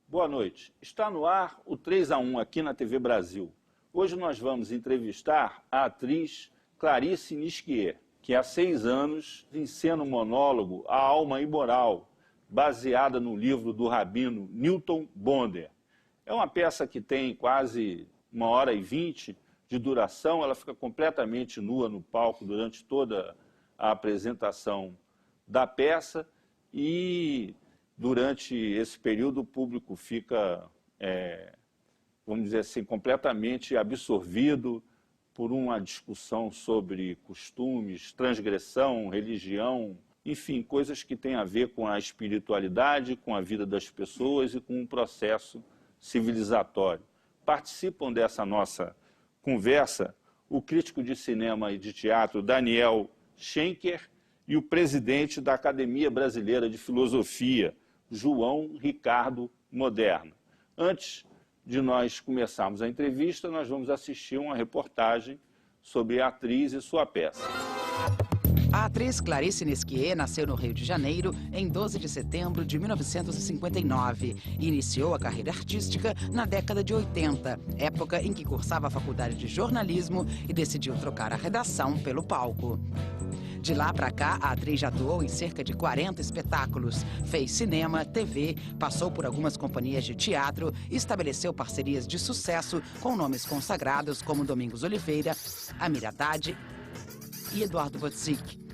Boa noite. Está no ar o 3-1 aqui na TV Brasil. Hoje nós vamos entrevistar a atriz Clarice Nisquier, que há 6 anos encena o monólogo A Alma Imoral, baseada no livro do rabino Newton Bonder. É uma peça que tem quase 1h20 de duração, ela fica completamente nua no palco durante toda a apresentação da peça e durante esse período o público fica, vamos dizer assim, completamente absorvido por uma discussão sobre costumes, transgressão, religião, enfim, coisas que têm a ver com a espiritualidade, com a vida das pessoas e com um processo civilizatório. Participam dessa nossa conversa o crítico de cinema e de teatro Daniel Schenker e o presidente da Academia Brasileira de Filosofia, João Ricardo Moderno. Antes de nós começarmos a entrevista, nós vamos assistir uma reportagem sobre a atriz e sua peça. A atriz Clarice Nisquier nasceu no Rio de Janeiro em 12 de setembro de 1959 e iniciou a carreira artística na década de 80, época em que cursava a faculdade de jornalismo e decidiu trocar a redação pelo palco. De lá pra cá, a atriz já atuou em cerca de 40 espetáculos, fez cinema, TV, passou por algumas companhias de teatro e estabeleceu parcerias de sucesso com nomes consagrados como Domingos Oliveira, Amir Haddad e Eduardo Wojcik.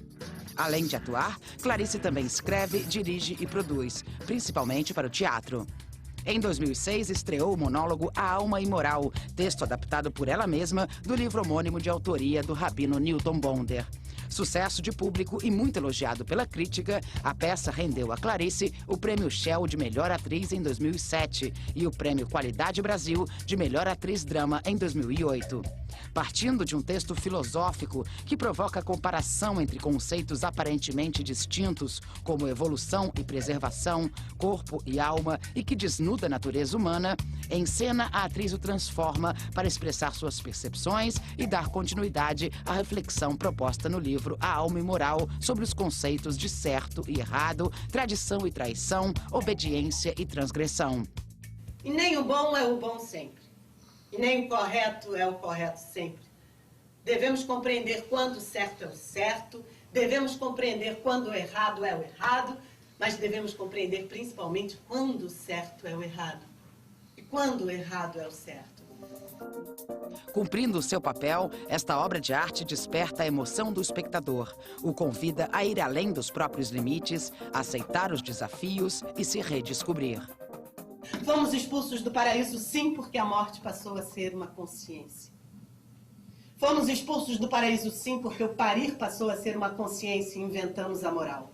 Além de atuar, Clarice também escreve, dirige e produz, principalmente para o teatro. Em 2006, estreou o monólogo A Alma Imoral, texto adaptado por ela mesma do livro homônimo de autoria do rabino Newton Bonder. Sucesso de público e muito elogiado pela crítica, a peça rendeu a Clarice o Prêmio Shell de Melhor Atriz em 2007 e o Prêmio Qualidade Brasil de Melhor Atriz Drama em 2008. Partindo de um texto filosófico que provoca comparação entre conceitos aparentemente distintos, como evolução e preservação, corpo e alma, e que desnuda a natureza humana, em cena a atriz o transforma para expressar suas percepções e dar continuidade à reflexão proposta no livro A Alma Imoral sobre os conceitos de certo e errado, tradição e traição, obediência e transgressão. E nem o bom é o bom sempre. E nem o correto é o correto sempre. Devemos compreender quando o certo é o certo, devemos compreender quando o errado é o errado, mas devemos compreender principalmente quando o certo é o errado e quando o errado é o certo. Cumprindo o seu papel, esta obra de arte desperta a emoção do espectador, o convida a ir além dos próprios limites, aceitar os desafios e se redescobrir. Fomos expulsos do paraíso, sim, porque a morte passou a ser uma consciência. Fomos expulsos do paraíso, sim, porque o parir passou a ser uma consciência e inventamos a moral.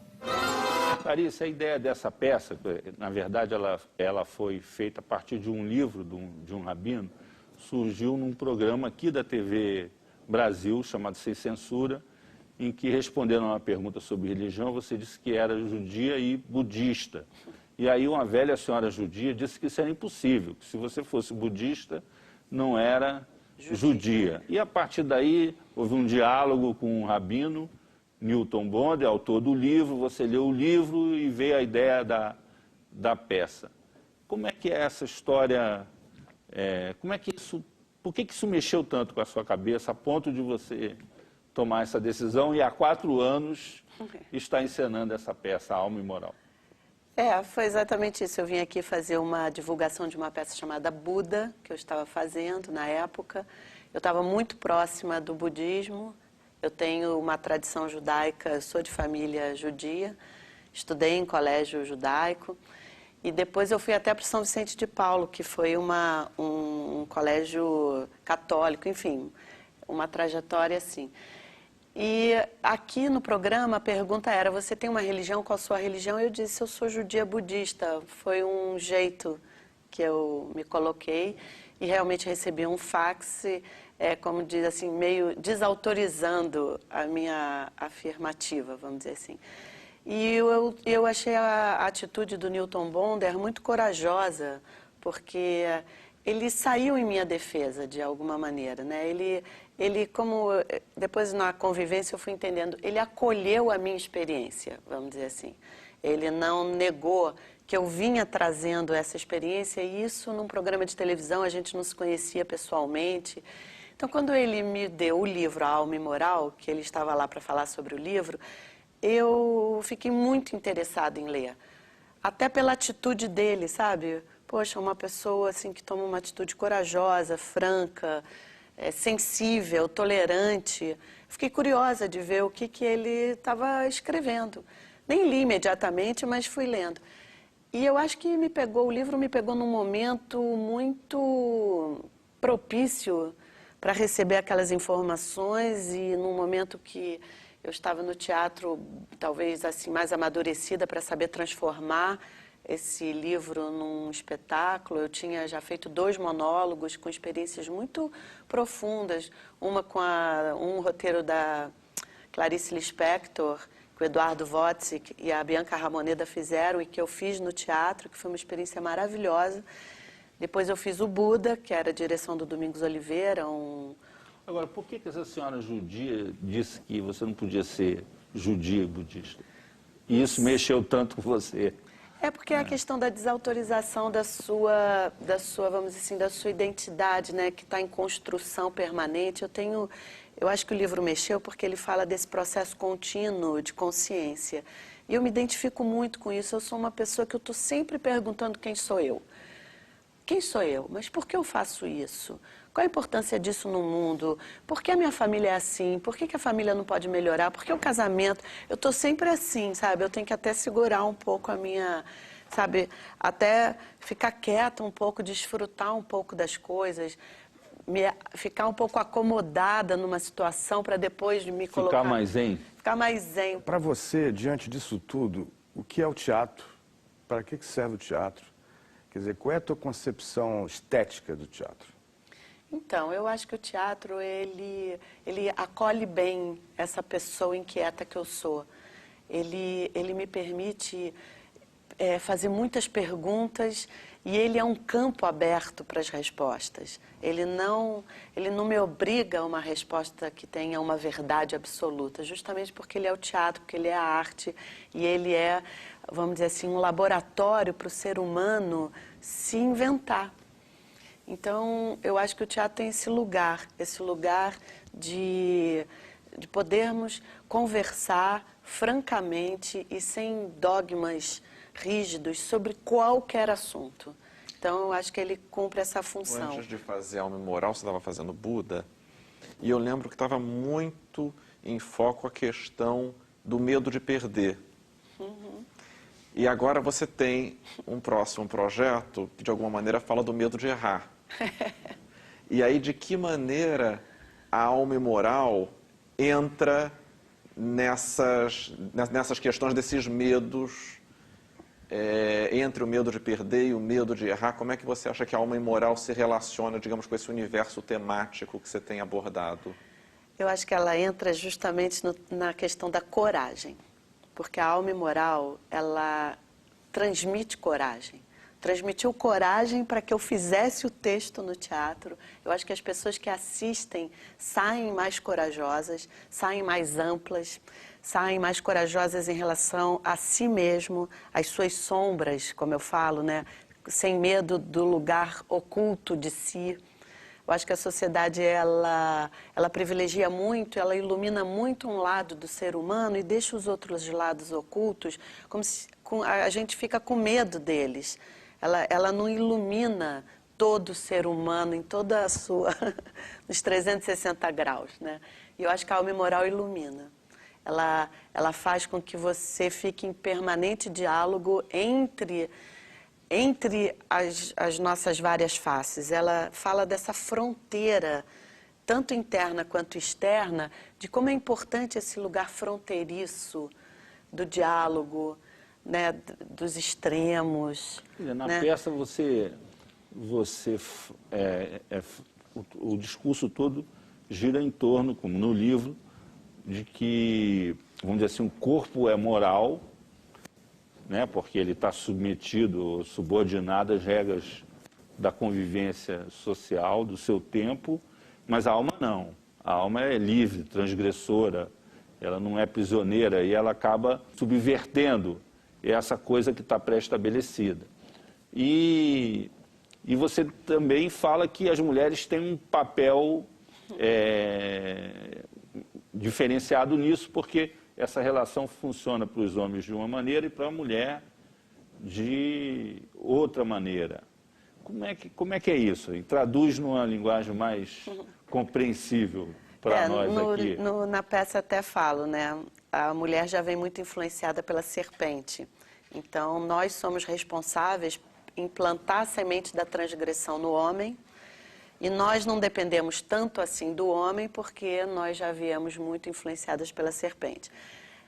Clarice, a ideia dessa peça, na verdade, ela foi feita a partir de um livro de um rabino, surgiu num programa aqui da TV Brasil, chamado Sem Censura, em que, respondendo a uma pergunta sobre religião, você disse que era judia e budista. E aí uma velha senhora judia disse que isso era impossível, que se você fosse budista, não era judia. E a partir daí houve um diálogo com o rabino Newton Bonder, autor do livro, você leu o livro e veio a ideia da peça. Como é que é essa história, por que isso mexeu tanto com a sua cabeça a ponto de você tomar essa decisão e há 4 anos está encenando essa peça, A Alma Imoral? Foi exatamente isso. Eu vim aqui fazer uma divulgação de uma peça chamada Buda, que eu estava fazendo na época. Eu estava muito próxima do budismo, eu tenho uma tradição judaica, eu sou de família judia, estudei em colégio judaico, e depois eu fui até para São Vicente de Paulo, que foi um colégio católico, enfim, uma trajetória assim. E aqui no programa a pergunta era, você tem uma religião, qual a sua religião? Eu disse, eu sou judia budista. Foi um jeito que eu me coloquei e realmente recebi um fax, como diz assim, meio desautorizando a minha afirmativa, vamos dizer assim. E eu achei a atitude do Newton Bonder muito corajosa, porque ele saiu em minha defesa, de alguma maneira, né? Como depois na convivência eu fui entendendo, ele acolheu a minha experiência, vamos dizer assim. Ele não negou que eu vinha trazendo essa experiência, e isso num programa de televisão, a gente não se conhecia pessoalmente. Então, quando ele me deu o livro A Alma Imoral, que ele estava lá para falar sobre o livro, eu fiquei muito interessada em ler. Até pela atitude dele, sabe? Poxa, uma pessoa assim que toma uma atitude corajosa, franca, sensível, tolerante. Fiquei curiosa de ver o que ele estava escrevendo. Nem li imediatamente, mas fui lendo. E eu acho que o livro me pegou num momento muito propício para receber aquelas informações, e num momento que eu estava no teatro, talvez assim mais amadurecida para saber transformar esse livro num espetáculo. Eu tinha já feito 2 monólogos com experiências muito profundas, uma com um roteiro da Clarice Lispector, que o Eduardo Wozzeck e a Bianca Ramoneda fizeram e que eu fiz no teatro, que foi uma experiência maravilhosa. Depois eu fiz o Buda, que era a direção do Domingos Oliveira. Agora, por que essa senhora judia disse que você não podia ser judia e budista? E isso mexeu tanto com você? É porque é a questão da desautorização da sua, vamos dizer assim, da sua identidade, né, que está em construção permanente. Eu acho que o livro mexeu porque ele fala desse processo contínuo de consciência. E eu me identifico muito com isso. Eu sou uma pessoa que eu estou sempre perguntando quem sou eu. Quem sou eu? Mas por que eu faço isso? Qual a importância disso no mundo? Por que a minha família é assim? Por que a família não pode melhorar? Por que o casamento? Eu estou sempre assim, sabe? Eu tenho que até segurar um pouco a minha, sabe? Até ficar quieta um pouco, desfrutar um pouco das coisas, ficar um pouco acomodada numa situação para depois me colocar... Ficar mais zen? Ficar mais zen. Para você, diante disso tudo, o que é o teatro? Para que serve o teatro? Quer dizer, qual é a tua concepção estética do teatro? Então, eu acho que o teatro, ele acolhe bem essa pessoa inquieta que eu sou. Ele me permite fazer muitas perguntas, e ele é um campo aberto para as respostas. Ele não me obriga a uma resposta que tenha uma verdade absoluta, justamente porque ele é o teatro, porque ele é a arte, e ele é, vamos dizer assim, um laboratório para o ser humano se inventar. Então, eu acho que o teatro tem esse lugar de podermos conversar francamente e sem dogmas rígidos sobre qualquer assunto. Então, eu acho que ele cumpre essa função. Antes de fazer Alma Imoral, você estava fazendo Buda, e eu lembro que estava muito em foco a questão do medo de perder. Uhum. E agora você tem um próximo projeto que, de alguma maneira, fala do medo de errar. E aí, de que maneira a Alma Imoral entra nessas questões desses medos, entre o medo de perder e o medo de errar? Como é que você acha que a Alma Imoral se relaciona, digamos, com esse universo temático que você tem abordado? Eu acho que ela entra justamente na questão da coragem. Porque a Alma Imoral, ela transmite coragem. Transmitiu coragem para que eu fizesse o texto no teatro. Eu acho que as pessoas que assistem saem mais corajosas, saem mais amplas, saem mais corajosas em relação a si mesmo, às suas sombras, como eu falo, né? Sem medo do lugar oculto de si. Eu acho que a sociedade, ela privilegia muito, ela ilumina muito um lado do ser humano e deixa os outros lados ocultos, como se a gente fica com medo deles. Ela não ilumina todo o ser humano em toda a sua, nos 360 graus, né? E eu acho que a Alma Imoral ilumina. Ela faz com que você fique em permanente diálogo entre as nossas várias faces. Ela fala dessa fronteira, tanto interna quanto externa, de como é importante esse lugar fronteiriço do diálogo, né, dos extremos. Na né? peça o discurso todo gira em torno, como no livro, de que, vamos dizer assim, o corpo é moral, né, porque ele está submetido, subordinado às regras da convivência social, do seu tempo, mas a alma não. A alma é livre, transgressora, ela não é prisioneira e ela acaba subvertendo essa coisa que está pré-estabelecida. E você também fala que as mulheres têm um papel diferenciado nisso, porque essa relação funciona para os homens de uma maneira e para a mulher de outra maneira. Como é que é isso? E traduz numa linguagem mais compreensível para nós aqui. Na peça até falo, né? A mulher já vem muito influenciada pela serpente. Então, nós somos responsáveis em plantar a semente da transgressão no homem, e nós não dependemos tanto assim do homem, porque nós já viemos muito influenciadas pela serpente.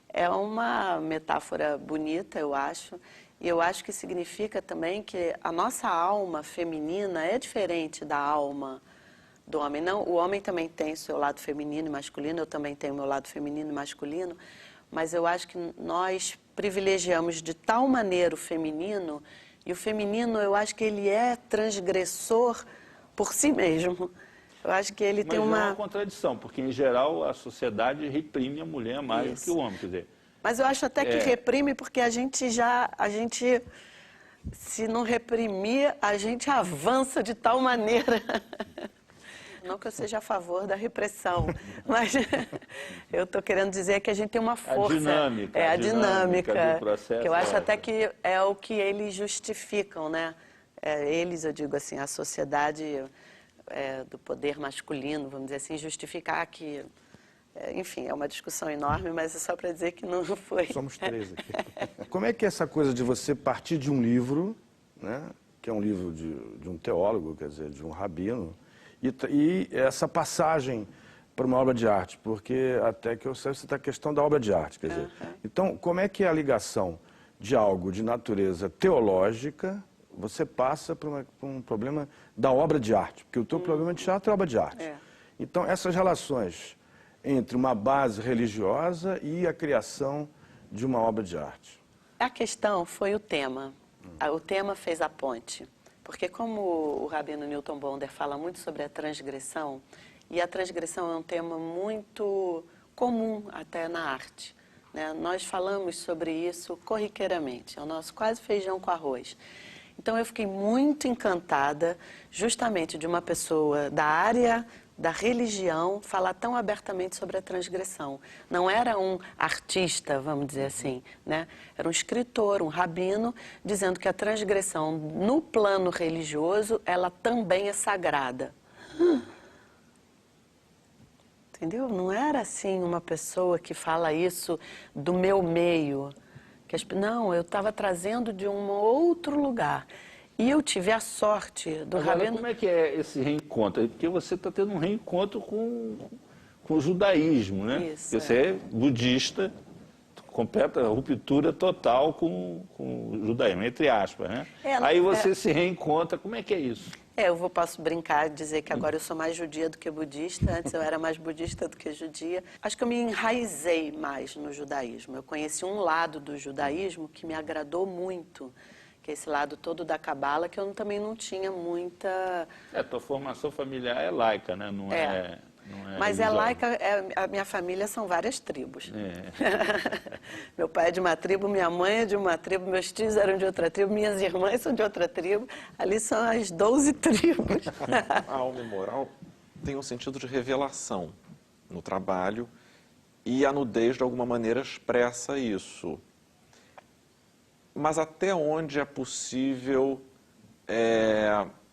É uma metáfora bonita, eu acho, e eu acho que significa também que a nossa alma feminina é diferente da alma do homem. Não, o homem também tem o seu lado feminino e masculino, eu também tenho o meu lado feminino e masculino, mas eu acho que nós privilegiamos de tal maneira o feminino, e o feminino, eu acho que ele é transgressor por si mesmo. Eu acho que ele tem uma... Mas é uma uma contradição, porque, em geral, a sociedade reprime a mulher mais do que o homem, quer dizer... Mas eu acho até que reprime, porque a gente, se não reprimir, a gente avança de tal maneira. Não que eu seja a favor da repressão, mas eu estou querendo dizer que a gente tem uma força. A dinâmica do processo. Que eu acho até que é o que eles justificam, né? Eles, eu digo assim, a sociedade do poder masculino, vamos dizer assim, justificar que... Enfim, é uma discussão enorme, mas é só para dizer que não foi. Somos 13 aqui. Como é que é essa coisa de você partir de um livro, né, que é um livro de um teólogo, quer dizer, de um rabino, e essa passagem para uma obra de arte? Porque até que eu sei, você está a questão da obra de arte, quer dizer. Então, como é que é a ligação de algo de natureza teológica, você passa por um problema da obra de arte? Porque o teu problema de teatro é obra de arte. Então, essas relações entre uma base religiosa e a criação de uma obra de arte? A questão foi o tema. O tema fez a ponte. Porque como o rabino Newton Bonder fala muito sobre a transgressão, e a transgressão é um tema muito comum até na arte, né? Nós falamos sobre isso corriqueiramente, é o nosso quase feijão com arroz. Então eu fiquei muito encantada justamente de uma pessoa da área da religião falar tão abertamente sobre a transgressão. Não era um artista, vamos dizer assim, né? Era um escritor, um rabino, dizendo que a transgressão no plano religioso, ela também é sagrada. Entendeu? Não era assim uma pessoa que fala isso do meu meio. Não, eu estava trazendo de um outro lugar. E eu tive a sorte do rabino... Como é que é esse reencontro? Porque você está tendo um reencontro com o judaísmo, né? Isso, você é budista, completa ruptura total com o judaísmo, entre aspas, né? Aí você se reencontra, como é que é isso? Posso brincar e dizer que agora eu sou mais judia do que budista. Antes eu era mais budista do que judia. Acho que eu me enraizei mais no judaísmo. Eu conheci um lado do judaísmo que me agradou muito, que é esse lado todo da cabala, que eu também não tinha muita... Tua formação familiar é laica, né? Não é mas religiosa. é laica, a minha família são várias tribos. Meu pai é de uma tribo, minha mãe é de uma tribo, meus tios eram de outra tribo, minhas irmãs são de outra tribo. Ali são as 12 tribos. A alma moral tem um sentido de revelação no trabalho, e a nudez, de alguma maneira, expressa isso. Mas até onde é possível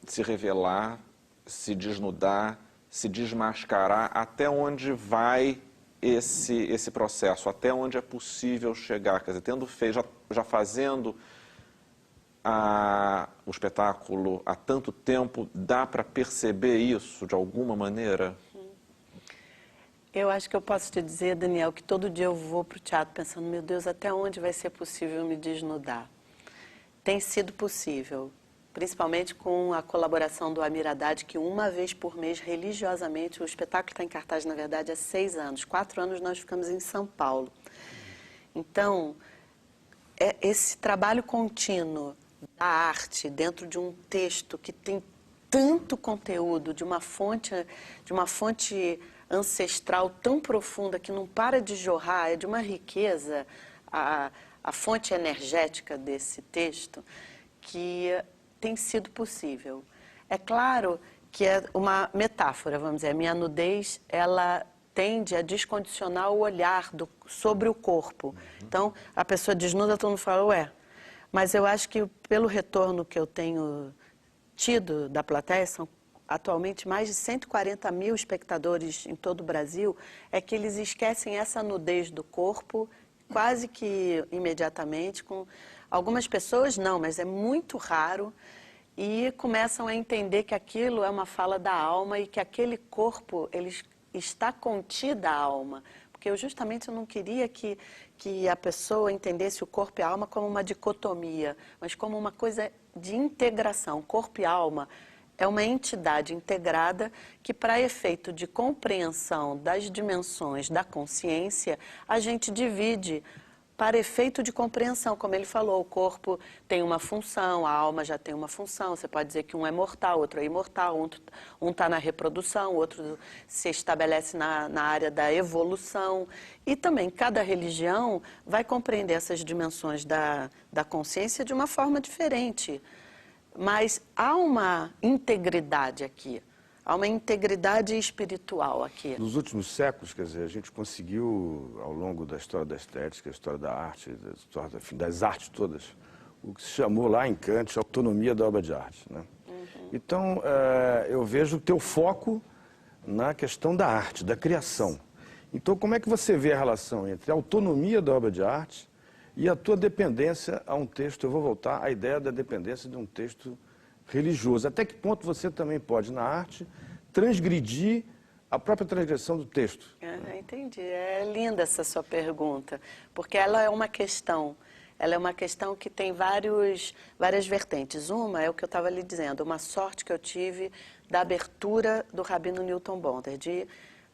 se revelar, se desnudar, se desmascarar, até onde vai esse processo, até onde é possível chegar? Quer dizer, tendo feito, já fazendo o espetáculo há tanto tempo, dá para perceber isso de alguma maneira? Eu acho que eu posso te dizer, Daniel, que todo dia eu vou para o teatro pensando, meu Deus, até onde vai ser possível me desnudar? Tem sido possível, principalmente com a colaboração do Amir Haddad, que uma vez por mês, religiosamente, o espetáculo está em cartaz, na verdade, há 6 anos. 4 anos nós ficamos em São Paulo. Então, esse trabalho contínuo da arte dentro de um texto que tem tanto conteúdo, de uma fonte ancestral tão profunda que não para de jorrar, é de uma riqueza a fonte energética desse texto que tem sido possível. É claro que é uma metáfora, vamos dizer, a minha nudez, ela tende a descondicionar o olhar sobre o corpo. Então, a pessoa desnuda, todo mundo fala, ué, mas eu acho que pelo retorno que eu tenho tido da plateia, são atualmente mais de 140 mil espectadores em todo o Brasil, é que eles esquecem essa nudez do corpo quase que imediatamente. Com algumas pessoas não, mas é muito raro, e começam a entender que aquilo é uma fala da alma e que aquele corpo está contida a alma. Porque eu justamente não queria que a pessoa entendesse o corpo e a alma como uma dicotomia, mas como uma coisa de integração. Corpo e alma é uma entidade integrada que, para efeito de compreensão das dimensões da consciência, a gente divide para efeito de compreensão. Como ele falou, o corpo tem uma função, a alma já tem uma função. Você pode dizer que um é mortal, outro é imortal, um está na reprodução, o outro se estabelece na área da evolução. E também cada religião vai compreender essas dimensões da consciência de uma forma diferente. Mas há uma integridade aqui, há uma integridade espiritual aqui. Nos últimos séculos, quer dizer, a gente conseguiu, ao longo da história da estética, a história da arte, das artes todas, o que se chamou lá em Kant a autonomia da obra de arte, né? Então, eu vejo o teu foco na questão da arte, da criação. Então, como é que você vê a relação entre a autonomia da obra de arte e a tua dependência a um texto? Eu vou voltar à ideia da dependência de um texto religioso. Até que ponto você também pode, na arte, transgredir a própria transgressão do texto? Entendi. É linda essa sua pergunta, porque ela é uma questão que tem várias vertentes. Uma é o que eu estava lhe dizendo, uma sorte que eu tive da abertura do Rabino Newton Bonder, de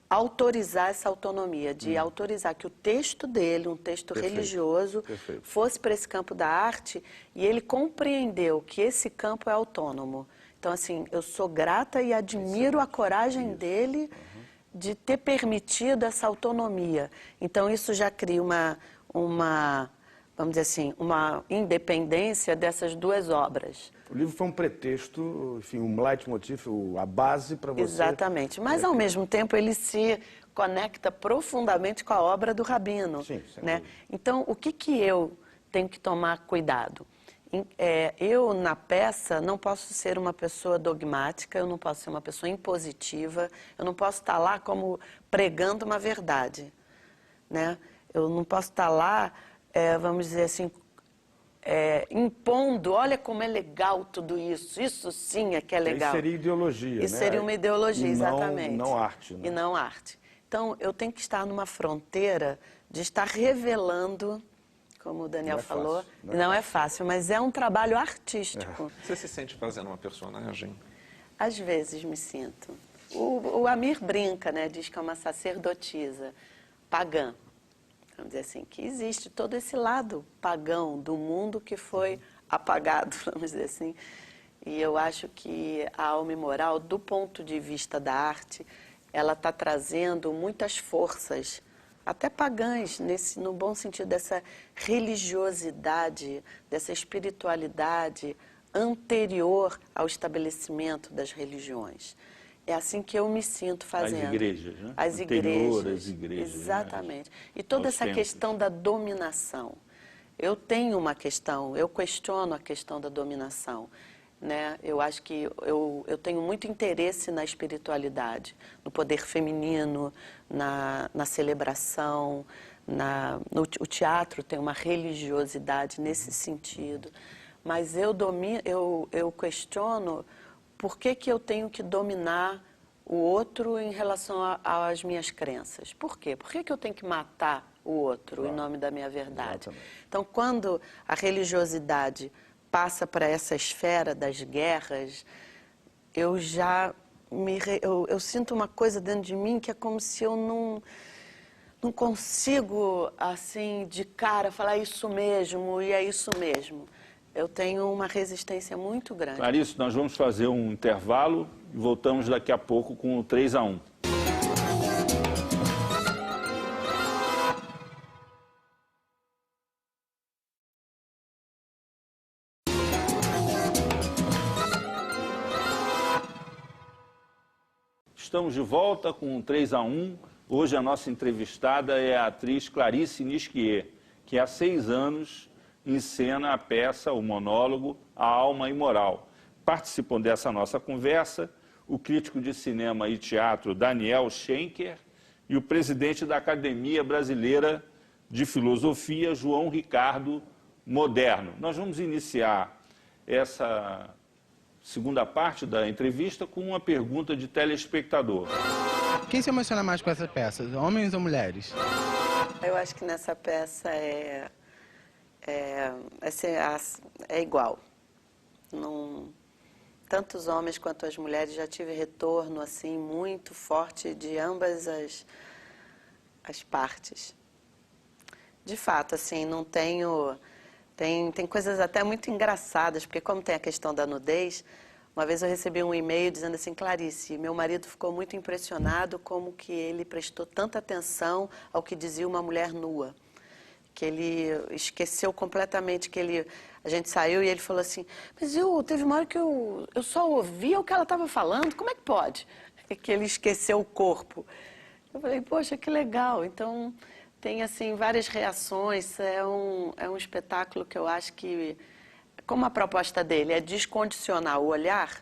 autorizar essa autonomia, de autorizar que o texto dele, um texto religioso, fosse para esse campo da arte, e ele compreendeu que esse campo é autônomo. Então, assim, eu sou grata e admiro a coragem dele de ter permitido essa autonomia. Então, isso já cria vamos dizer assim, uma independência dessas duas obras. O livro foi um pretexto, enfim, um leitmotiv, a base para você... Exatamente, mas ao mesmo tempo ele se conecta profundamente com a obra do Rabino. Sim, né? Então, o que eu tenho que tomar cuidado? Eu, na peça, não posso ser uma pessoa dogmática, eu não posso ser uma pessoa impositiva, eu não posso estar lá como pregando uma verdade, né? Eu não posso estar lá, vamos dizer assim, impondo, olha como é legal tudo isso sim é que é legal. Isso seria ideologia, Isso seria uma ideologia, exatamente. Não arte. Né? E não arte. Então, eu tenho que estar numa fronteira de estar revelando, como o Daniel falou, não é fácil, mas é um trabalho artístico. Você se sente fazendo uma personagem? Às vezes me sinto. O Amir brinca, né? Diz que é uma sacerdotisa pagã. Vamos dizer assim, que existe todo esse lado pagão do mundo que foi apagado, vamos dizer assim. E eu acho que a alma moral, do ponto de vista da arte, ela está trazendo muitas forças, até pagãs, no bom sentido dessa religiosidade, dessa espiritualidade anterior ao estabelecimento das religiões. É assim que eu me sinto fazendo. As igrejas, né? As igrejas. Exatamente. Né? E toda essa questão da dominação. Eu tenho uma questão, eu questiono a questão da dominação. Né? Eu acho que eu tenho muito interesse na espiritualidade, no poder feminino, na celebração. O teatro tem uma religiosidade nesse sentido. Mas eu questiono... Por que eu tenho que dominar o outro em relação às minhas crenças? Por quê? Por que eu tenho que matar o outro em nome da minha verdade? Exatamente. Então, quando a religiosidade passa para essa esfera das guerras, eu sinto uma coisa dentro de mim que é como se eu não consigo, assim, de cara, falar isso mesmo e é isso mesmo. eu tenho uma resistência muito grande. Clarice, nós vamos fazer um intervalo e voltamos daqui a pouco com o 3-1. Estamos de volta com o 3-1. Hoje a nossa entrevistada é a atriz Clarice Nisquier, que há 6 anos encena a peça, o monólogo, A Alma Imoral. Participam dessa nossa conversa o crítico de cinema e teatro Daniel Schenker e o presidente da Academia Brasileira de Filosofia, João Ricardo Moderno. Nós vamos iniciar essa segunda parte da entrevista com uma pergunta de telespectador. Quem se emociona mais com essa peça, homens ou mulheres? Eu acho que nessa peça é igual. Tanto os homens quanto as mulheres, já tive retorno assim muito forte de ambas as partes. De fato, assim, não tenho... Tem coisas até muito engraçadas, porque como tem a questão da nudez, uma vez eu recebi um e-mail dizendo assim: Clarice, meu marido ficou muito impressionado como que ele prestou tanta atenção ao que dizia uma mulher nua, que ele esqueceu completamente a gente saiu e ele falou assim: mas teve uma hora que eu só ouvia o que ela estava falando, como é que pode? E que ele esqueceu o corpo. Eu falei, poxa, que legal. Então, tem assim várias reações, é um espetáculo que eu acho que, como a proposta dele é descondicionar o olhar,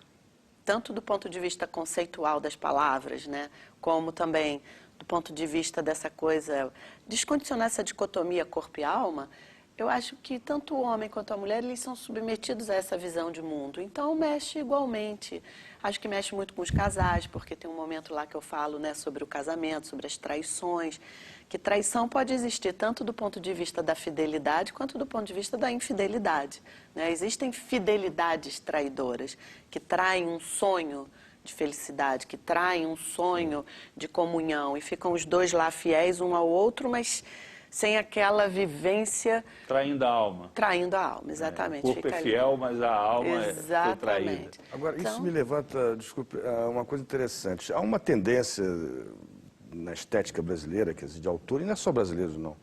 tanto do ponto de vista conceitual das palavras, né, como também do ponto de vista dessa coisa, descondicionar essa dicotomia corpo e alma, eu acho que tanto o homem quanto a mulher, eles são submetidos a essa visão de mundo. Então, mexe igualmente. Acho que mexe muito com os casais, porque tem um momento lá que eu falo, né, sobre o casamento, sobre as traições, que traição pode existir tanto do ponto de vista da fidelidade quanto do ponto de vista da infidelidade, né? Existem fidelidades traidoras, que traem um sonho de felicidade, que traem um sonho de comunhão e ficam os dois lá fiéis um ao outro, mas sem aquela vivência... Traindo a alma. Traindo a alma, exatamente. O corpo é fiel, mas a alma é traída. Exatamente. Agora, Então, isso me levanta, desculpe, uma coisa interessante. Há uma tendência na estética brasileira, quer dizer, de autor, e não é só brasileiro, não,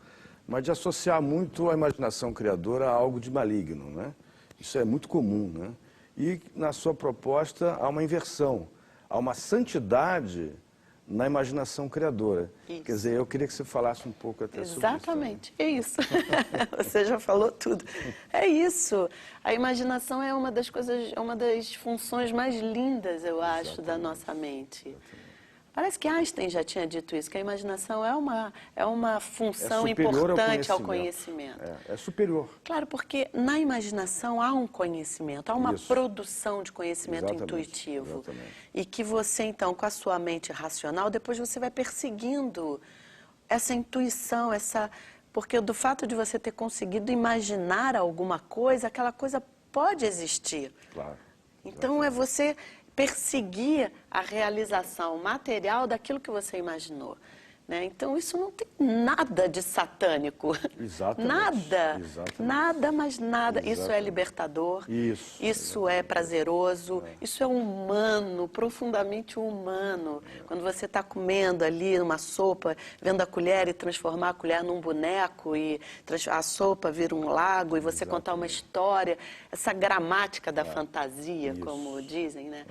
mas de associar muito a imaginação criadora a algo de maligno, né? Isso é muito comum, né? E na sua proposta há uma inversão, há uma santidade na imaginação criadora. Isso. Quer dizer, eu queria que você falasse um pouco até sobre isso. Exatamente, é isso. Você já falou tudo. É isso. A imaginação é uma das coisas, é uma das funções mais lindas, eu acho, da nossa mente. Parece que Einstein já tinha dito isso, que a imaginação é uma função importante ao conhecimento. É superior. Claro, porque na imaginação há um conhecimento, há uma produção de conhecimento intuitivo. Exatamente. E que você, então, com a sua mente racional, depois você vai perseguindo essa intuição, porque do fato de você ter conseguido imaginar alguma coisa, aquela coisa pode existir. Claro. Então, é você perseguir a realização material daquilo que você imaginou, né? Então, isso não tem nada de satânico. Exatamente. Nada. Exatamente. Nada, mas nada. Exatamente. Isso é libertador. Isso é prazeroso. Isso é humano, profundamente humano. Quando você está comendo ali uma sopa, vendo a colher e transformar a colher num boneco e a sopa vira um lago e você contar uma história, essa gramática da fantasia, como dizem, né?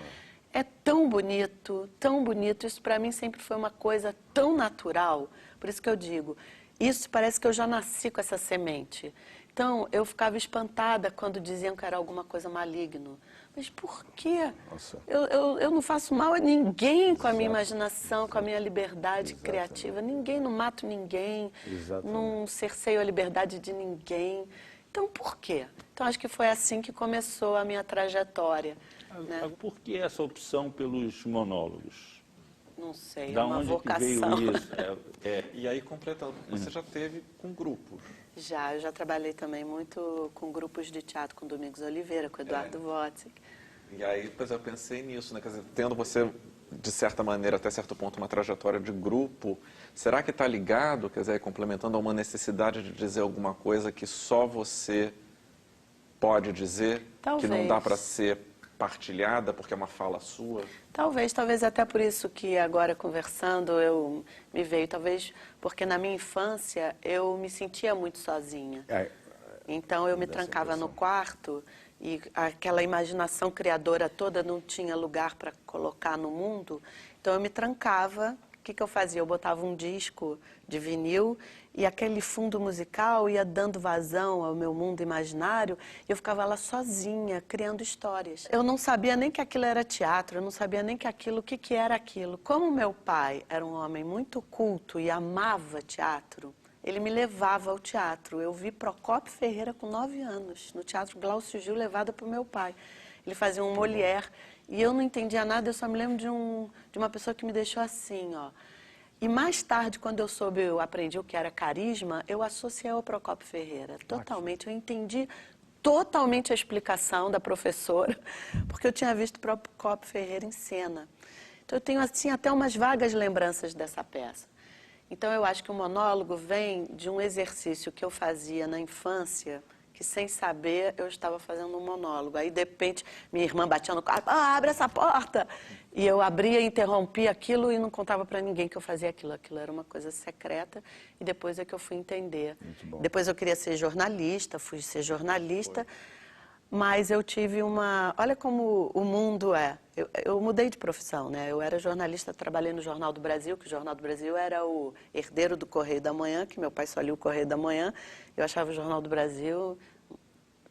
É tão bonito, isso para mim sempre foi uma coisa tão natural, por isso que eu digo, isso parece que eu já nasci com essa semente. Então, eu ficava espantada quando diziam que era alguma coisa maligno. Mas por quê? Nossa. Eu não faço mal a ninguém com a minha imaginação, com a minha liberdade criativa. Ninguém, não mato ninguém, não cerceio a liberdade de ninguém. Então, por quê? Então, acho que foi assim que começou a minha trajetória. Né? Por que essa opção pelos monólogos? Não sei, Da é uma onde vocação. que veio isso? E aí, completando, você já teve com grupos. Eu já trabalhei também muito com grupos de teatro, com Domingos Oliveira, com Eduardo Wozzeck. E aí, depois eu pensei nisso, né? Quer dizer, tendo você, de certa maneira, até certo ponto, uma trajetória de grupo, será que está ligado, quer dizer, complementando a uma necessidade de dizer alguma coisa que só você pode dizer? Que não dá Talvez. para ser partilhada porque é uma fala sua? Talvez até por isso que agora conversando eu me veio, talvez porque na minha infância eu me sentia muito sozinha. Então eu me trancava no quarto e aquela imaginação criadora toda não tinha lugar para colocar no mundo, então eu me trancava. O que eu fazia? Eu botava um disco de vinil e aquele fundo musical ia dando vazão ao meu mundo imaginário e eu ficava lá sozinha, criando histórias. Eu não sabia nem que aquilo era teatro, eu não sabia nem que aquilo, o que era aquilo. Como meu pai era um homem muito culto e amava teatro, ele me levava ao teatro. Eu vi Procópio Ferreira com 9 anos, no Teatro Glaucio Gil, levada por meu pai. Ele fazia um Molière e eu não entendia nada, eu só me lembro de uma pessoa que me deixou assim, ó. E mais tarde, quando eu aprendi o que era carisma, eu associei ao Procópio Ferreira. Totalmente, eu entendi totalmente a explicação da professora, porque eu tinha visto Procópio Ferreira em cena. Então eu tenho assim até umas vagas lembranças dessa peça. Então eu acho que o monólogo vem de um exercício que eu fazia na infância, que sem saber eu estava fazendo um monólogo. Aí de repente minha irmã batia no quarto, abre essa porta! E eu abria, interrompia aquilo e não contava para ninguém que eu fazia aquilo. Aquilo era uma coisa secreta e depois é que eu fui entender. Depois eu queria ser jornalista, fui ser jornalista, mas eu tive uma... Olha como o mundo é. Eu mudei de profissão, né? Eu era jornalista, trabalhei no Jornal do Brasil, que o Jornal do Brasil era o herdeiro do Correio da Manhã, que meu pai só lia o Correio da Manhã. Eu achava o Jornal do Brasil...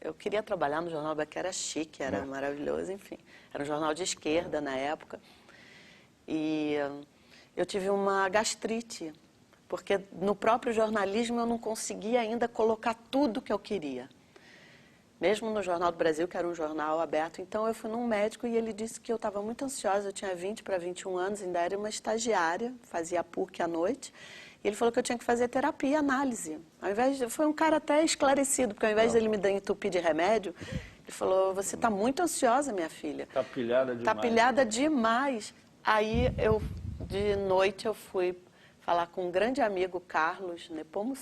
Eu queria trabalhar no Jornal do Brasil, que era chique, era maravilhoso, enfim. Era um jornal de esquerda na época. E eu tive uma gastrite, porque no próprio jornalismo eu não conseguia ainda colocar tudo que eu queria. Mesmo no Jornal do Brasil, que era um jornal aberto. Então eu fui num médico e ele disse que eu estava muito ansiosa, eu tinha 20 para 21 anos, ainda era uma estagiária, fazia PUC à noite. E ele falou que eu tinha que fazer terapia, análise. Ao invés de, foi um cara até esclarecido, porque ao invés dele me dar entupir de remédio, ele falou, você está muito ansiosa, minha filha. Está pilhada demais. Está pilhada demais. Aí, de noite, eu fui falar com um grande amigo, Carlos Nepomuceno.